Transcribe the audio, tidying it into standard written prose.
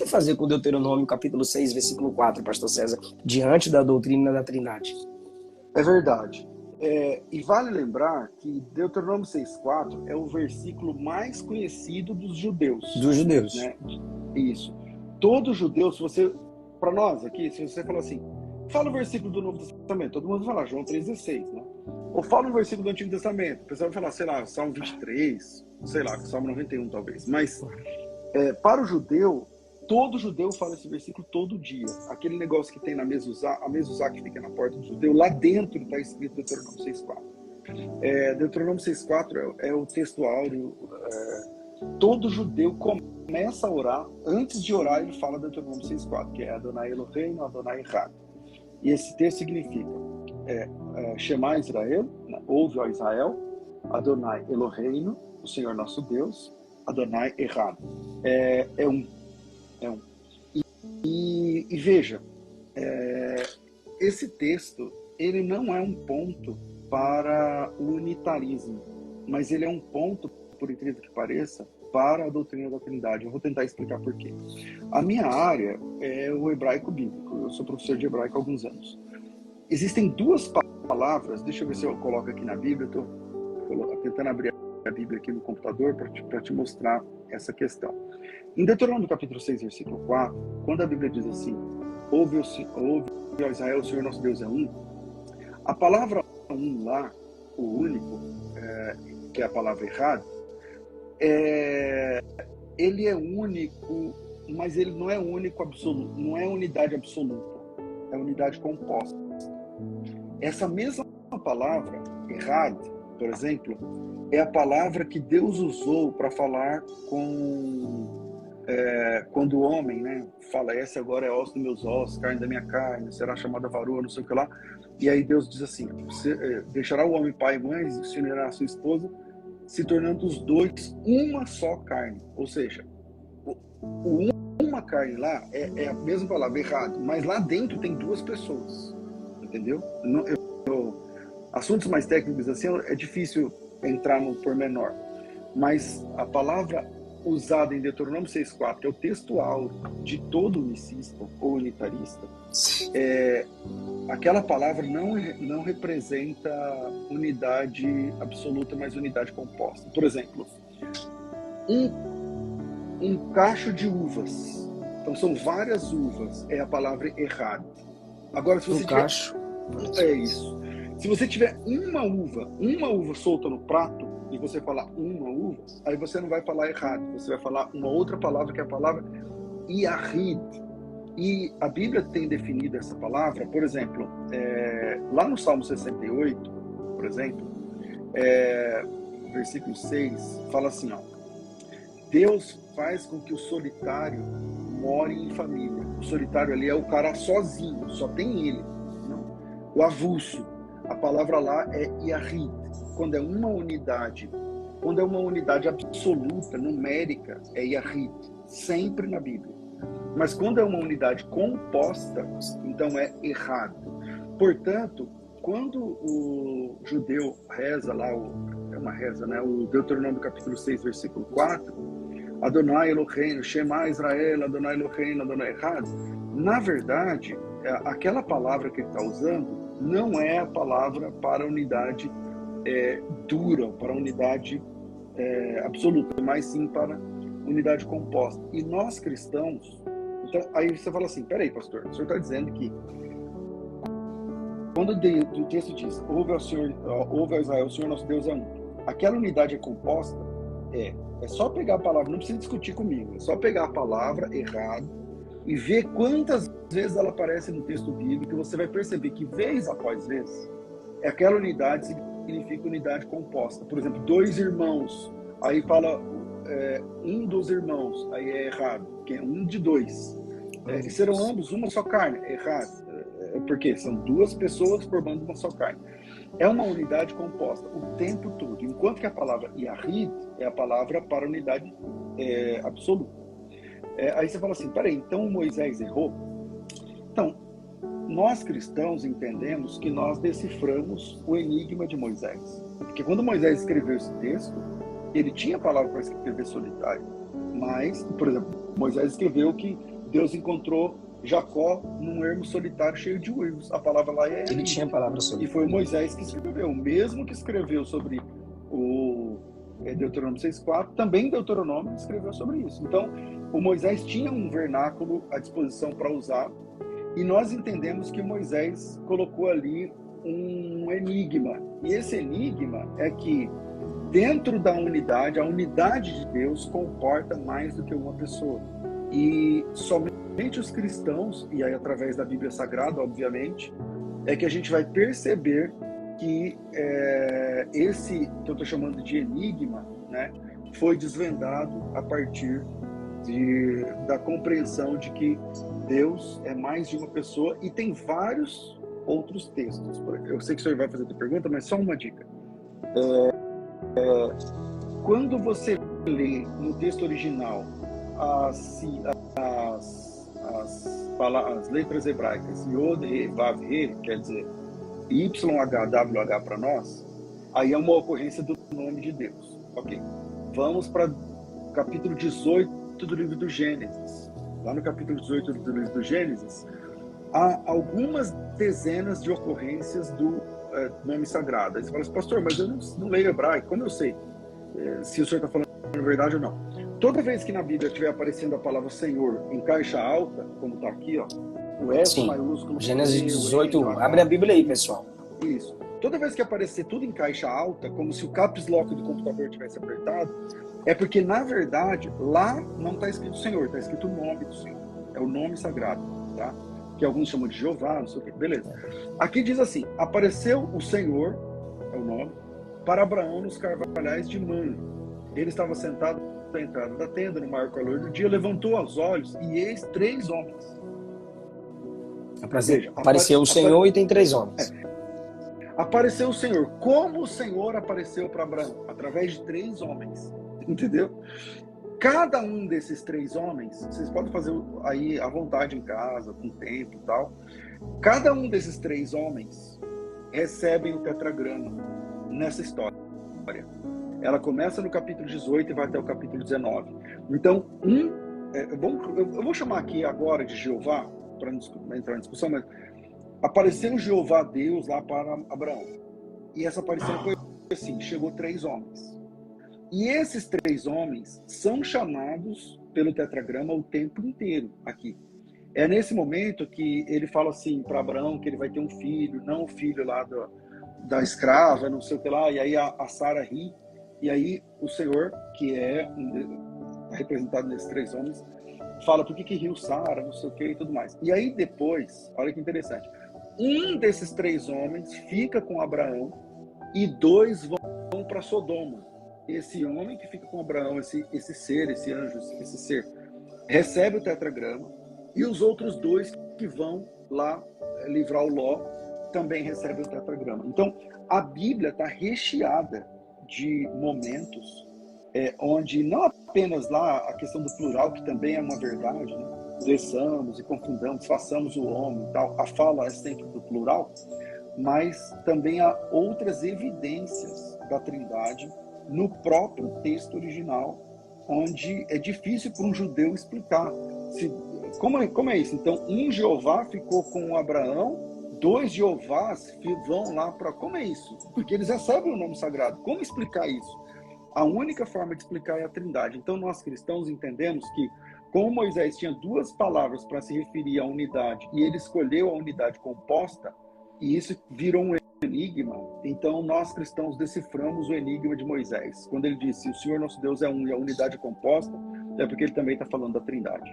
que fazer com Deuteronômio capítulo 6, versículo 4, pastor César, diante da doutrina da Trindade? É verdade. E vale lembrar que Deuteronômio 6,4 é o versículo mais conhecido dos judeus. Dos judeus. Né? Isso. Todo judeu, se você, para nós aqui, se você falar assim, fala o versículo do Novo Testamento, todo mundo vai falar João 3,16, né? Ou fala um versículo do Antigo Testamento, o pessoal vai falar, sei lá, Salmo 23, sei lá, Salmo 91 talvez. Mas para o judeu, todo judeu fala esse versículo todo dia. Aquele negócio que tem na mezuzá, a mezuzá que fica na porta do judeu, lá dentro está escrito Deuteronômio 6,4. Deuteronômio 6,4 é o texto áureo. Todo judeu começa a orar, antes de orar ele fala Deuteronômio 6,4, que é Adonai Eloheinu, Adonai Echad. E esse texto significa Shema Israel, ouve, ó Israel, Adonai Eloheinu, o Senhor nosso Deus, Adonai Echad. É um. E veja, esse texto, ele não é um ponto para o unitarismo, mas ele é um ponto, por incrível que pareça, para a doutrina da Trindade. Eu vou tentar explicar por quê. A minha área é o hebraico bíblico. Eu sou professor de hebraico há alguns anos. Existem duas palavras, deixa eu ver se eu coloco aqui na Bíblia, eu estou tentando abrir a Bíblia aqui no computador para te mostrar essa questão. Em Deuteronômio capítulo 6, versículo 4, quando a Bíblia diz assim, ouve, ó Israel, o Senhor nosso Deus é um, a palavra um lá, o único, que é a palavra errada, ele é único, mas ele não é único absoluto, não é unidade absoluta, é unidade composta. Essa mesma palavra, errad, por exemplo, é a palavra que Deus usou para falar quando o homem, né, fala, esse agora é osso dos meus ossos, carne da minha carne, será chamada varoa, não sei o que lá. E aí Deus diz assim, deixará o homem pai e mãe, e se unirá a sua esposa, se tornando os dois uma só carne. Ou seja, uma carne lá é a mesma palavra, errado, mas lá dentro tem duas pessoas, entendeu? Assuntos mais técnicos assim é difícil entrar no pormenor, mas a palavra usada em Deuteronômio 6,4, que é o texto áureo de todo unicista ou unitarista, aquela palavra não representa unidade absoluta, mas unidade composta. Por exemplo, um cacho de uvas, então são várias uvas, é a palavra errado. Agora, se você cacho, é isso. Se você tiver uma uva solta no prato, e você falar uma uva, aí você não vai falar errado, você vai falar uma outra palavra, que é a palavra Yahid. E a Bíblia tem definido essa palavra, por exemplo, lá no Salmo 68, por exemplo, versículo 6, fala assim, ó, Deus faz com que o solitário more em família. O solitário ali é o cara sozinho, só tem ele. Não? O avulso, a palavra lá é Yahid. Quando é uma unidade absoluta, numérica, é Yahid, sempre na Bíblia. Mas quando é uma unidade composta, então é errado. Portanto, quando o judeu reza lá, é uma reza, né? O Deuteronômio capítulo 6, versículo 4, Adonai Eloheinu, Shema Israel, Adonai Eloheinu, Adonai Echad, na verdade, aquela palavra que ele está usando não é a palavra para unidade dura, para unidade absoluta, mas sim para unidade composta. E nós cristãos, então aí você fala assim, peraí pastor, o senhor está dizendo que quando o texto diz, ouve ao Israel, o Senhor nosso Deus é um, aquela unidade é composta, é só pegar a palavra, não precisa discutir comigo, é só pegar a palavra errado e ver quantas vezes ela aparece no texto bíblico, você vai perceber que vez após vez, aquela unidade significa unidade composta. Por exemplo, dois irmãos, aí fala um dos irmãos, aí é errado, que é um de dois. Serão ambos uma só carne, é errado. Porque são duas pessoas formando uma só carne. É uma unidade composta o tempo todo, enquanto que a palavra Yahid é a palavra para unidade absoluta. Aí você fala assim, peraí, então Moisés errou? Então, nós cristãos entendemos que nós deciframos o enigma de Moisés. Porque quando Moisés escreveu esse texto, ele tinha a palavra para escrever solitário. Mas, por exemplo, Moisés escreveu que Deus encontrou Jacó num ermo solitário cheio de uivos. A palavra lá é... Ele tinha palavra sobre. E foi Moisés que escreveu. O mesmo que escreveu sobre o Deuteronômio 6,4, também Deuteronômio escreveu sobre isso. Então, o Moisés tinha um vernáculo à disposição para usar, e nós entendemos que Moisés colocou ali um enigma. E esse enigma é que dentro da unidade, a unidade de Deus comporta mais do que uma pessoa. E somente os cristãos, e aí através da Bíblia Sagrada, obviamente, é que a gente vai perceber que esse que eu estou chamando de enigma, né, foi desvendado a partir da compreensão de que Deus é mais de uma pessoa, e tem vários outros textos. Eu sei que o senhor vai fazer a pergunta, mas só uma dica. Quando você lê no texto original as letras hebraicas Yod, He, Vav, He, quer dizer YHWH para nós, aí é uma ocorrência do nome de Deus. Ok. Vamos para o capítulo 18 do livro do Gênesis. Lá no capítulo 18 do livro do Gênesis, há algumas dezenas de ocorrências do nome sagrado. Aí você fala assim, pastor, mas eu não leio hebraico, como eu sei se o senhor está falando a verdade ou não? Toda vez que na Bíblia estiver aparecendo a palavra Senhor em caixa alta, como está aqui, ó, o S Sim. maiúsculo. Gênesis 18, abre a Bíblia aí, pessoal. Isso. Toda vez que aparecer tudo em caixa alta, como se o caps lock do computador tivesse apertado, é porque, na verdade, lá não está escrito Senhor, está escrito o nome do Senhor. É o nome sagrado, tá? Que alguns chamam de Jeová, não sei o quê. Beleza. Aqui diz assim, apareceu o Senhor, é o nome, para Abraão nos carvalhais de Mamre. Ele estava sentado na entrada da tenda, no maior calor do dia, levantou os olhos e eis 3 homens. Apareceu o Senhor e tem 3 homens. Apareceu o Senhor. Como o Senhor apareceu para Abraão? Através de 3 homens. Entendeu? Cada um desses 3 homens, vocês podem fazer aí à vontade em casa, com tempo e tal. Cada um desses 3 homens recebem o tetragrama nessa história. Ela começa no capítulo 18 e vai até o capítulo 19. Então, eu vou chamar aqui agora de Jeová, para não entrar em discussão, mas apareceu Jeová Deus lá para Abraão. E essa aparição foi assim, chegou 3 homens. E esses 3 homens são chamados pelo tetragrama o tempo inteiro aqui. É nesse momento que ele fala assim para Abraão que ele vai ter um filho, não o filho lá da escrava, não sei o que lá, e aí a Sara ri, e aí o Senhor, que é representado nesses 3 homens, fala por que riu Sara, não sei o que e tudo mais. E aí depois, olha que interessante, um desses 3 homens fica com Abraão e 2 vão para Sodoma. Esse homem que fica com Abraão, esse ser, esse anjo, esse ser, recebe o tetragrama, e os outros 2 que vão lá livrar o Ló também recebem o tetragrama. Então, a Bíblia está recheada de momentos onde não apenas lá a questão do plural, que também é uma verdade, né? Desçamos e confundamos, façamos o homem e tal, a fala é sempre do plural, mas também há outras evidências da Trindade no próprio texto original, onde é difícil para um judeu explicar. Como é isso? Então, um Jeová ficou com Abraão, 2 Jeovás vão lá para... Como é isso? Porque eles recebem o nome sagrado. Como explicar isso? A única forma de explicar é a Trindade. Então, nós cristãos entendemos que, como Moisés tinha 2 palavras para se referir à unidade, e ele escolheu a unidade composta, e isso virou um enigma, então nós cristãos deciframos o enigma de Moisés. Quando ele disse, o Senhor nosso Deus é um e a unidade é composta, é porque ele também está falando da Trindade.